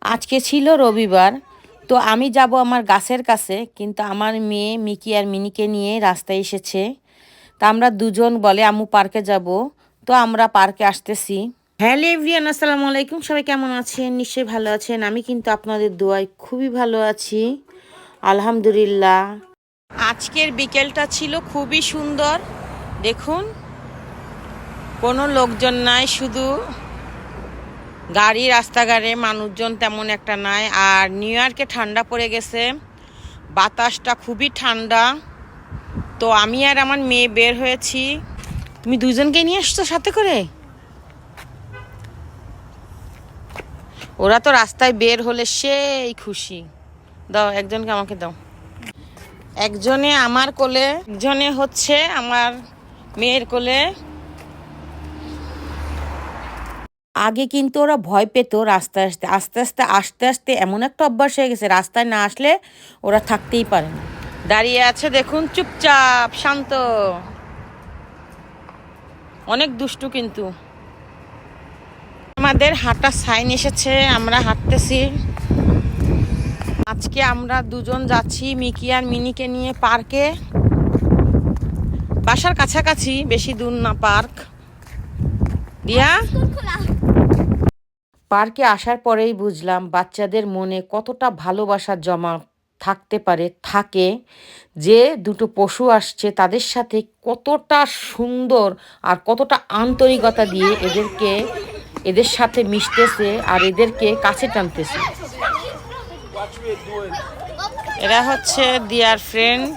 আজকে ছিল রবিবার, তো আমি যাব আমার গাছের কাছে, কিন্তু আমার মেয়ে মিকি আর মিনিকে নিয়ে রাস্তায় এসেছে। তা আমরা দুজন বলে আম্মু পার্কে যাব, তো আমরা পার্কে আসতেছি। হ্যালো এভরিওয়ান, আসসালামু আলাইকুম। সবাই কেমন আছেন? নিশ্চয়ই ভালো আছেন। আমি কিন্তু আপনাদের দোয়ায় খুবই ভালো আছি, আলহামদুলিল্লাহ। আজকের বিকেলটা ছিল খুবই সুন্দর। দেখুন, কোনো লোকজন নাই, শুধু গাড়ি, রাস্তাঘাটে মানুষজন তেমন একটা নাই। আর নিউ ইয়র্কে ঠান্ডা পড়ে গেছে, বাতাসটা খুবই ঠান্ডা। তো আমি আর আমার মেয়ে বের হয়েছি। তুমি দুজনকে নিয়ে আসছো সাথে করে? ওরা তো রাস্তায় বের হলে সেই খুশি। দাও, একজনকে আমাকে দাও। একজনে আমার কোলে, একজনে হচ্ছে আমার মেয়ের কোলে। আগে কিন্তু ওরা ভয় পেত রাস্তায় আসতে, আস্তে আস্তে আস্তে আস্তে এমন একটা অভ্যাস হয়ে গেছে, রাস্তায় না আসলে ওরা থাকতেই পারে না। দাঁড়িয়ে আছে দেখুন, চুপচাপ শান্ত, অনেক দুষ্টু। কিন্তু আমাদের হাঁটার সাইন এসেছে, আমরা হাঁটতেছি। আজকে আমরা দুজন যাচ্ছি মিকি আর মিনিকে নিয়ে পার্কে। বাসার কাছাকাছি, বেশি দূর না পার্ক। দিয়া পার্কে আসার পরেই বুঝলাম বাচ্চাদের মনে কতটা ভালোবাসা জমা থাকতে পারে, থাকে। যে দুটো পশু আসছে তাদের সাথে কতটা সুন্দর আর কতটা আন্তরিকতা দিয়ে এদের সাথে মিশতেছে আর এদেরকে কাছে টানতেছে। এরা হচ্ছে দিয়ার ফ্রেন্ড,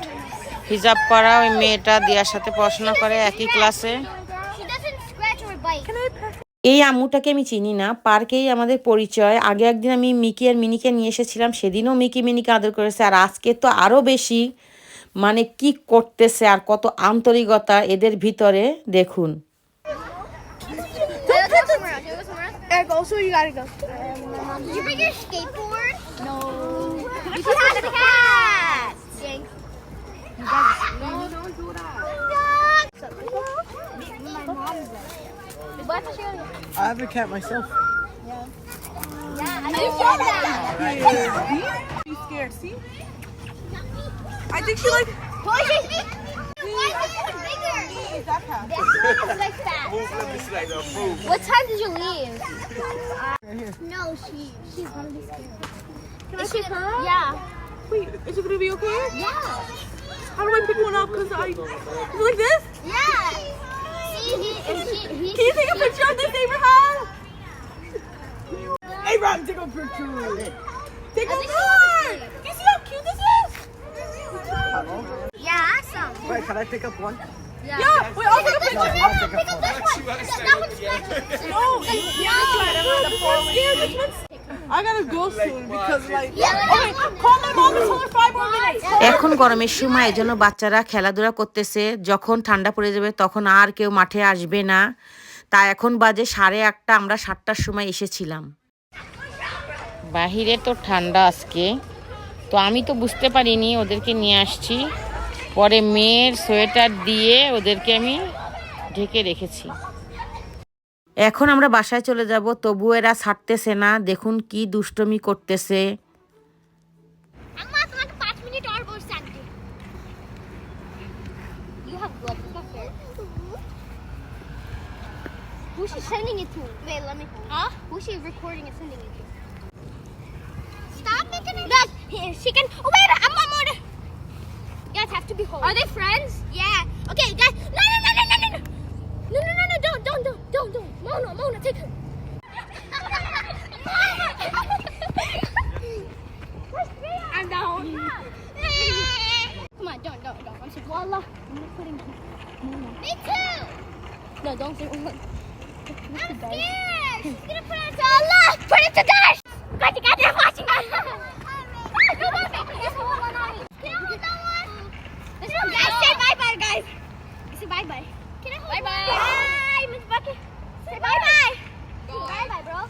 হিজাব পরা ওই মেয়েটা দিয়ার সাথে পড়াশোনা করে একই ক্লাসে। এই আম্মুটাকে আমি চিনি না, পার্কেই আমাদের পরিচয়। আগে একদিন আমি মিকি আর মিনিকে নিয়ে এসেছিলাম, সেদিনও মিকি মিনিকে আদর করেছে। আর আজকে তো আরও বেশি, মানে কি করতেছে আর কত আন্তরিকতা এদের ভিতরে দেখুন। So you gotta go. Did you bring your skateboard? No. You should have the cat. Thanks. No, don't do that. My mom's like. I have a cat myself. Yeah, I saw that. Be scared, see? I think she like. Why is this one bigger? Is that cat? This one is like fat. What time did you leave? No, she's gonna be scared. Can I pick her up? Yeah. Wait, is it gonna be okay? Yeah. How do I pick one up? Is it like this? Yeah. See, Can you take a picture of this, Abraham? Abraham, take a picture. Take a picture. You see how cute this is? Yeah, awesome. Wait, can I pick up one? Yeah. Wait, I'll take a picture. Pick up this one. That one's scratched. No. I gotta go soon because like. Okay, call my mom and tell her 5 more minutes. এখন গরমের সময়, এজন্য বাচ্চারা খেলাধুলা করতেছে। যখন ঠান্ডা পড়ে যাবে তখন আর কেউ মাঠে আসবে না। তা এখন বাজে 8:30, আমরা 7টার সময় এসেছিলাম। বাহিরে তো ঠান্ডা আজকে, তো আমি তো বুঝতে পারিনি, ওদেরকে নিয়ে আসছি। পরে মেয়ের সোয়েটার দিয়ে ওদেরকে আমি ঢেকে রেখেছি। এখন আমরা বাসায় চলে যাব, তবু এরা ছাড়তেছে না। দেখুন কি দুষ্টমি করতেছে। আম্মা তোমাকে 5 মিনিট আর বসে থাকতে। You have gloves, it's not fair. Who's she sending it to? Wait, let me. Huh? Who's she recording and sending it to? Stop making it. Look, she can. Oh wait, I'm on. You guys have to be home. Are they friends? Yeah. Okay, guys. No. Don't. Mona, take her. I'm down. Come on, don't. I'm saying, Wallah. I'm not putting Mona. Me too. No, don't say Wallah. I'm scared. She's gonna put it to Allah. Put it to Dash.